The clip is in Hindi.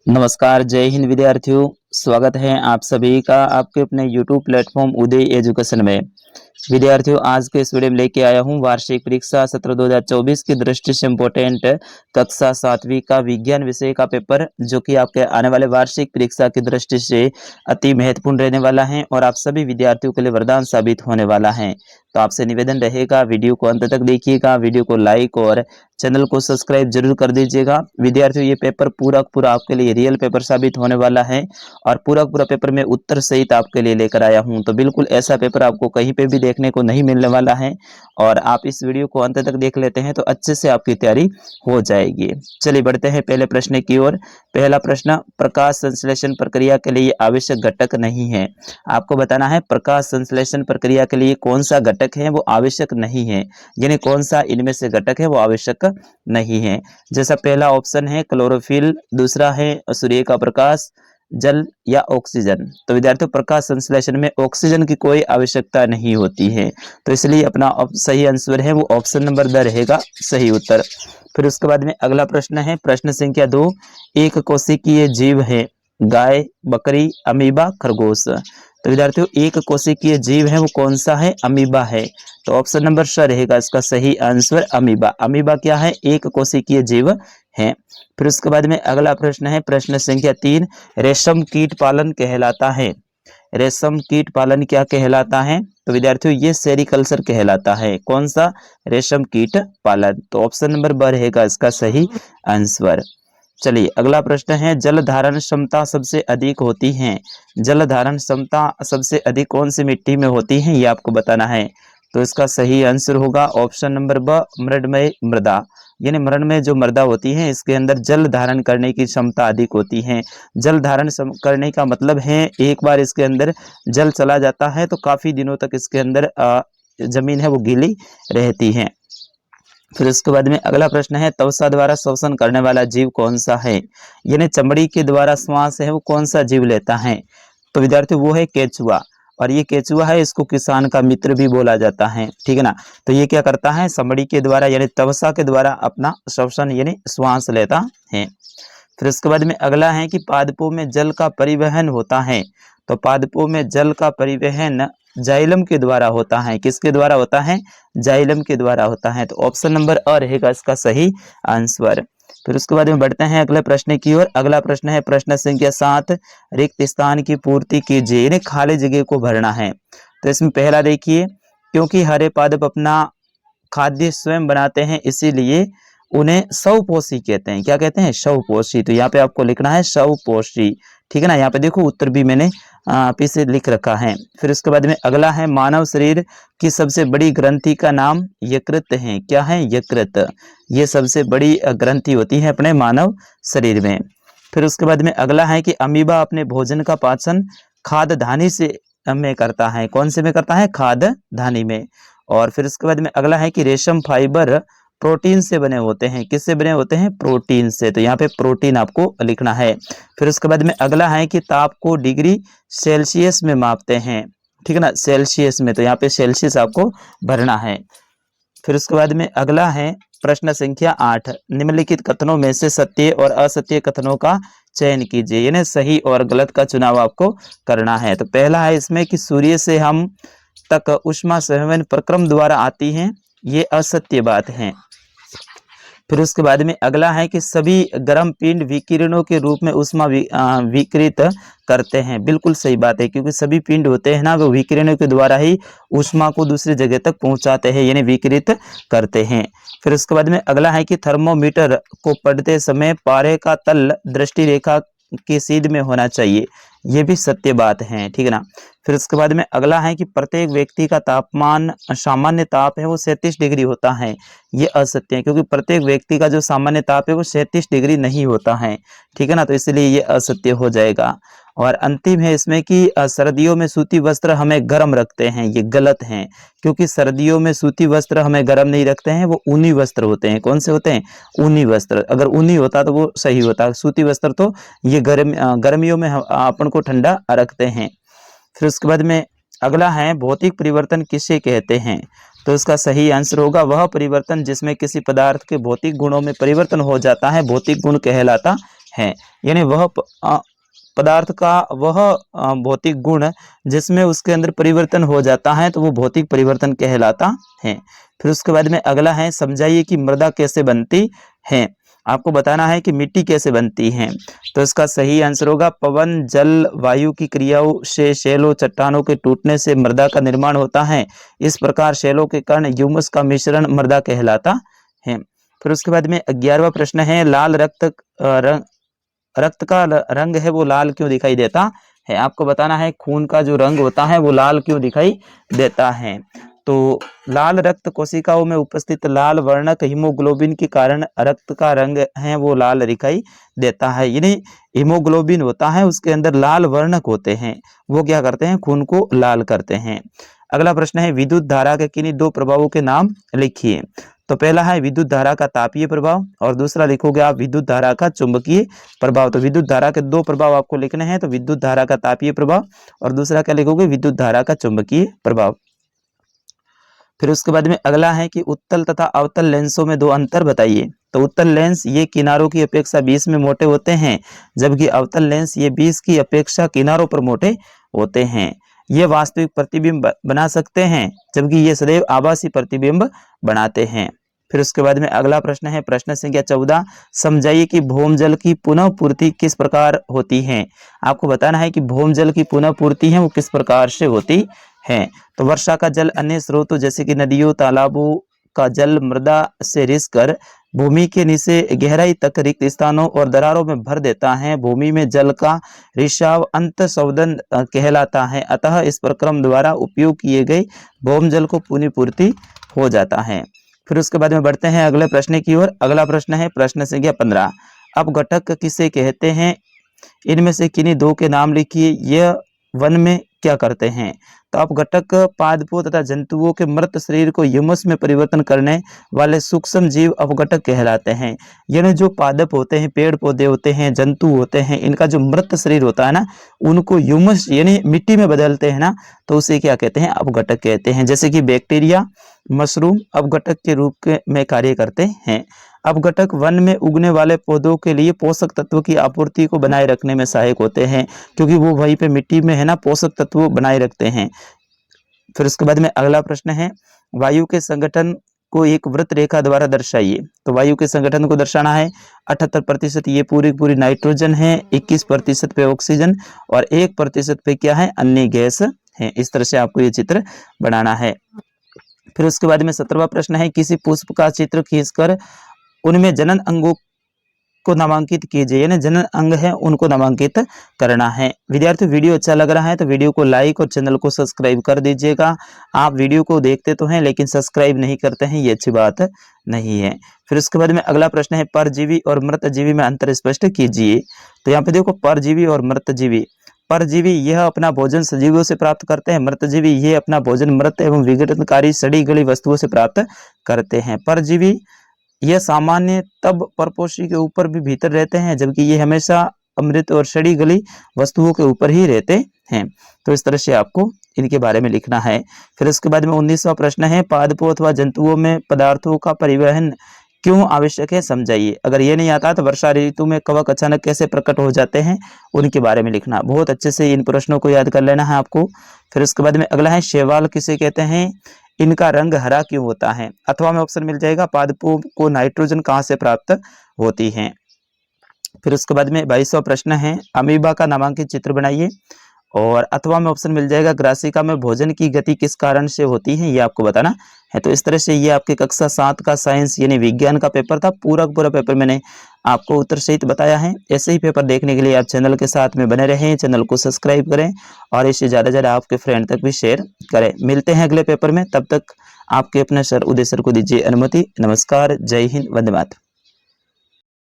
नमस्कार, जय हिंद विद्यार्थियों। स्वागत है आप सभी का आपके अपने YouTube प्लेटफॉर्म उदय एजुकेशन में। विद्यार्थियों, आज के इस वीडियो में लेके आया हूँ वार्षिक परीक्षा सत्र 2024 की दृष्टि से इम्पोर्टेंट कक्षा 7वीं का विज्ञान विषय का पेपर, जो कि आपके आने वाले वार्षिक परीक्षा की दृष्टि से अति महत्वपूर्ण रहने वाला है और आप सभी विद्यार्थियों के लिए वरदान साबित होने वाला है। तो आपसे निवेदन रहेगा, वीडियो को अंत तक देखिएगा, वीडियो को लाइक और चैनल को सब्सक्राइब जरूर कर दीजिएगा। विद्यार्थियों, ये पेपर पूरा आपके लिए रियल पेपर साबित होने वाला है और पूरा पेपर में उत्तर सहित आपके लिए लेकर आया हूं। तो बिल्कुल ऐसा पेपर आपको कहीं पे भी देखने को नहीं मिलने वाला है और आप इस वीडियो को अंत तक देख लेते हैं तो अच्छे से आपकी तैयारी हो जाएगी। चलिए बढ़ते हैं पहले प्रश्न की ओर। पहला प्रश्न, प्रकाश संश्लेषण प्रक्रिया के लिए आवश्यक घटक नहीं है। आपको बताना है प्रकाश संश्लेषण प्रक्रिया के लिए कौन सा घटक है वो आवश्यक नहीं है, यानी कौन सा इनमें से घटक है वो आवश्यक नहीं है। जैसा पहला ऑप्शन है क्लोरोफिल, दूसरा है सूर्य का प्रकाश, जल या ऑक्सीजन। तो विद्यार्थियों, प्रकाश संश्लेषण में ऑक्सीजन की कोई आवश्यकता नहीं होती है, तो इसलिए अपना सही आंसर है वो ऑप्शन नंबर द रहेगा सही उत्तर। फिर उसके बाद में अगला प्रश्न है प्रश्न संख्या 2, एक कोशिकीय जीव है, गाय, बकरी, अमीबा, खरगोश। तो विद्यार्थियों, एक कोशिकीय जीव है वो कौन सा है? अमीबा है। तो ऑप्शन नंबर स रहेगा इसका सही आंसर अमीबा। अमीबा क्या है? एक कोशिकीय जीव है। फिर उसके बाद में अगला प्रश्न है प्रश्न संख्या 3, रेशम कीट पालन कहलाता है। रेशम कीट पालन क्या कहलाता है? तो विद्यार्थियों, ये सेरिकल्चर कहलाता है। कौन सा? रेशम कीट पालन। तो ऑप्शन नंबर ब रहेगा इसका सही आंसर। चलिए अगला प्रश्न है, जल धारण क्षमता सबसे अधिक होती है। जल धारण क्षमता सबसे अधिक कौन सी मिट्टी में होती है, ये आपको बताना है। तो इसका सही आंसर होगा ऑप्शन नंबर ब, मृदमय मृदा। यानी मृदमय जो मृदा होती है इसके अंदर जल धारण करने की क्षमता अधिक होती है। जल धारण करने का मतलब है एक बार इसके अंदर जल चला जाता है तो काफी दिनों तक इसके अंदर जमीन है वो गीली रहती है। फिर उसके बाद में अगला प्रश्न है, त्वचा द्वारा श्वसन करने वाला जीव कौन सा है। यानी चमड़ी के द्वारा श्वास है वो कौन सा जीव लेता है? तो विद्यार्थी वो है केचुआ। और ये केचुआ है, इसको किसान का मित्र भी बोला जाता है, ठीक है ना। तो ये क्या करता है? चमड़ी के द्वारा यानी त्वचा के द्वारा अपना श्वसन यानी श्वास लेता है। फिर उसके बाद में अगला है कि पादपों में जल का परिवहन होता है। तो पादपों में जल का परिवहन जाइलम के द्वारा होता है। किसके द्वारा होता है? जाइलम के द्वारा होता है। तो ऑप्शन नंबर अ रहेगा इसका सही आंसर। फिर उसके बाद में बढ़ते हैं अगले प्रश्न की ओर। अगला प्रश्न है प्रश्न संख्या 7, रिक्त स्थान की पूर्ति कीजिए, यानी खाली जगह को भरना है। तो इसमें पहला देखिए, क्योंकि हरे पादप अपना खाद्य स्वयं बनाते हैं इसीलिए उन्हें स्वपोषी कहते हैं। क्या कहते हैं? स्वपोषी। तो यहाँ पे आपको लिखना है स्वपोषी, ठीक है ना। यहाँ पे देखो उत्तर भी मैंने पीछे लिख रखा है। फिर उसके बाद में अगला है, मानव शरीर की सबसे बड़ी ग्रंथि का नाम यकृत है। क्या है? यकृत। ये सबसे बड़ी ग्रंथि होती है अपने मानव शरीर में। फिर उसके बाद में अगला है कि अमीबा अपने भोजन का पाचन खाद्यधानी से में करता है। कौन से में करता है? खाद्यधानी में। और फिर उसके बाद में अगला है कि रेशम फाइबर प्रोटीन से बने होते हैं। किससे बने होते हैं? प्रोटीन से। तो यहाँ पे प्रोटीन आपको लिखना है। फिर उसके बाद में अगला है कि ताप को डिग्री सेल्सियस में मापते हैं, ठीक है ना, सेल्सियस में। तो यहाँ पे सेल्सियस आपको भरना है। फिर उसके बाद में अगला है प्रश्न संख्या 8, निम्नलिखित कथनों में से सत्य और असत्य कथनों का चयन कीजिए, यानी सही और गलत का चुनाव आपको करना है। तो पहला है इसमें कि सूर्य से हम तक ऊष्मा संवहन प्रक्रम द्वारा आती है, ये असत्य बात है। फिर उसके बाद में अगला है कि सभी गर्म पिंड विकिरणों के रूप में ऊष्मा विकिरित करते हैं। बिल्कुल सही बात है, क्योंकि सभी पिंड होते हैं ना वो विकिरणों के द्वारा ही ऊष्मा को दूसरी जगह तक पहुंचाते हैं, यानी विकिरित करते हैं। फिर उसके बाद में अगला है कि थर्मोमीटर को पढ़ते समय पारे का तल दृष्टि रेखा की सीध में होना चाहिए, ये भी सत्य बात है, ठीक है ना। फिर उसके बाद में अगला है कि प्रत्येक व्यक्ति का तापमान सामान्य ताप है वो 37 डिग्री होता है, ये असत्य है, क्योंकि प्रत्येक व्यक्ति का जो सामान्य ताप है वो 37 डिग्री नहीं होता है, ठीक है ना। तो इसलिए ये असत्य हो जाएगा। और अंतिम है इसमें कि सर्दियों में सूती वस्त्र हमें गर्म रखते हैं, ये गलत है, क्योंकि सर्दियों में सूती वस्त्र हमें गर्म नहीं रखते हैं, वो ऊनी वस्त्र होते हैं। कौन से होते हैं? ऊनी वस्त्र। अगर ऊनी होता तो वो सही होता, सूती वस्त्र तो ये गर्मियों में अपन को ठंडा रखते हैं। फिर उसके बाद में अगला है, भौतिक परिवर्तन किसे कहते हैं। तो इसका सही आंसर होगा वह परिवर्तन जिसमें किसी पदार्थ के भौतिक गुणों में परिवर्तन हो जाता है, भौतिक गुण कहलाता है। यानी वह पदार्थ का वह भौतिक गुण जिसमें उसके अंदर परिवर्तन हो जाता है तो वो भौतिक परिवर्तन कहलाता है। फिर उसके बाद में अगला है, समझाइए कि मृदा कैसे बनती है। आपको बताना है कि मिट्टी कैसे बनती है। तो इसका सही आंसर होगा पवन, जल, वायु की क्रियाओं से शैलों, चट्टानों के टूटने से मृदा का निर्माण होता है। इस प्रकार शैलों के कारण ह्यूमस का मिश्रण मृदा कहलाता है। फिर उसके बाद में 11वां प्रश्न है, लाल रक्त का रंग है वो लाल क्यों दिखाई देता है। आपको बताना है खून का जो रंग होता है वो लाल क्यों दिखाई देता है। तो लाल रक्त कोशिकाओं में उपस्थित लाल वर्णक हीमोग्लोबिन के कारण रक्त का रंग है वो लाल दिखाई देता है। यानी हीमोग्लोबिन होता है उसके अंदर लाल वर्णक होते हैं, वो क्या करते हैं, खून को लाल करते हैं। अगला प्रश्न है, विद्युत धारा के किन्हीं दो प्रभावों के नाम लिखिए। तो पहला है विद्युत धारा का तापीय प्रभाव और दूसरा लिखोगे आप विद्युत धारा का चुंबकीय प्रभाव। तो विद्युत धारा के दो प्रभाव आपको लिखने हैं, तो विद्युत धारा का तापीय प्रभाव और दूसरा क्या लिखोगे, विद्युत धारा का चुंबकीय प्रभाव। फिर उसके बाद में अगला है कि उत्तल तथा अवतल लेंसों में दो अंतर बताइए। तो उत्तल लेंस ये किनारों की अपेक्षा 20 में मोटे होते हैं, जबकि अवतल लेंस ये 20 की अपेक्षा किनारों पर मोटे होते हैं। ये वास्तविक प्रतिबिंब बना सकते हैं, जबकि ये सदैव आभासी प्रतिबिंब बनाते हैं। फिर उसके बाद में अगला प्रश्न है, प्रश्न संख्या 14, समझाइए कि भौमजल की पुनः पूर्ति किस प्रकार होती है। आपको बताना है कि भौमजल की पुनः पूर्ति है वो किस प्रकार से होती है। तो वर्षा का जल अन्य स्रोतों जैसे कि नदियों, तालाबों का जल मृदा से रिसकर भूमि के नीचे गहराई तक रिक्त स्थानों और दरारों में भर देता है। भूमि में जल का रिसाव अंतःशोधन कहलाता है। अतः इस प्रक्रम द्वारा उपयोग किए गए भौमजल को पुनः पूर्ति हो जाता है। फिर उसके बाद में बढ़ते हैं अगले प्रश्न की ओर। अगला प्रश्न है प्रश्न संख्या 15, अपघटक किसे कहते हैं, इनमें से किन्हीं दो के नाम लिखिए। यह वन में क्या करते हैं। तो अपघटक पादपों तथा जंतुओं के मृत शरीर को ह्यूमस में परिवर्तन करने वाले सूक्ष्म जीव अपघटक कहलाते हैं। यानी जो पादप होते हैं, पेड़ पौधे होते हैं, जंतु होते हैं, इनका जो मृत शरीर होता है ना, उनको ह्यूमस यानी मिट्टी में बदलते हैं ना, तो उसे क्या कहते हैं, अपघटक कहते हैं। जैसे कि बैक्टीरिया, मशरूम अपघटक के रूप में कार्य करते हैं। अपघटक वन में उगने वाले पौधों के लिए पोषक तत्व की आपूर्ति को बनाए रखने में सहायक होते हैं, क्योंकि वो वहीं पे मिट्टी में है ना पोषक तत्व बनाए रखते हैं। फिर उसके बाद में अगला प्रश्न है, वायु के संगठन को एक वृत्त रेखा द्वारा दर्शाइए। तो वायु के संगठन को दर्शाना है 78% ये पूरी नाइट्रोजन है, 21% पे ऑक्सीजन और 1% पे क्या है, अन्य गैस है। इस तरह से आपको ये चित्र बनाना है। फिर उसके बाद में 17वां प्रश्न है, किसी पुष्प का चित्र खींचकर उनमें जनन अंगों को नामांकित कीजिए। यानी जनन अंग है उनको नामांकित करना है। विद्यार्थियों, वीडियो अच्छा लग रहा है तो वीडियो को लाइक और चैनल को सब्सक्राइब कर दीजिएगा। आप वीडियो को देखते तो हैं लेकिन सब्सक्राइब नहीं करते हैं, ये अच्छी बात नहीं है। फिर उसके बाद में अगला प्रश्न है, परजीवी और मृतजीवी में अंतर स्पष्ट कीजिए। तो यहाँ पे देखो, परजीवी और मृतजीवी। परजीवी यह अपना भोजन सजीवों से प्राप्त करते हैं, मृतजीवी ये अपना भोजन मृत एवं विघटनकारी सड़ी गली वस्तुओं से प्राप्त करते हैं। परजीवी यह सामान्य तब परपोषी के ऊपर भी भीतर रहते हैं, जबकि ये हमेशा अमृत और सड़ी गली वस्तुओं के ऊपर ही रहते हैं। तो इस तरह से आपको इनके बारे में लिखना है। फिर उसके बाद में 19वां प्रश्न है, पादपों अथवा जंतुओं में पदार्थों का परिवहन क्यों आवश्यक है, समझाइए। अगर ये नहीं आता तो वर्षा ऋतु में कवक अचानक कैसे प्रकट हो जाते हैं, उनके बारे में लिखना। बहुत अच्छे से इन प्रश्नों को याद कर लेना है आपको। फिर उसके बाद में अगला है, शैवाल किसे कहते हैं, इनका रंग हरा क्यों होता है। अथवा में ऑप्शन मिल जाएगा, पादपों को नाइट्रोजन कहाँ से प्राप्त होती है। फिर उसके बाद में 22वां प्रश्न है, अमीबा का नामांकित चित्र बनाइए। और अथवा में ऑप्शन मिल जाएगा, ग्रासिका में भोजन की गति किस कारण से होती है, ये आपको बताना है। तो इस तरह से ये आपके कक्षा 7 का साइंस यानी विज्ञान का पेपर था। पूरा पेपर मैंने आपको उत्तर सहित बताया है। ऐसे ही पेपर देखने के लिए आप चैनल के साथ में बने रहें, चैनल को सब्सक्राइब करें और इसे ज़्यादा से ज़्यादा आपके फ्रेंड तक भी शेयर करें। मिलते हैं अगले पेपर में, तब तक आपके अपने सर उदय सर को दीजिए अनुमति। नमस्कार, जय हिंद, वंदे मातरम।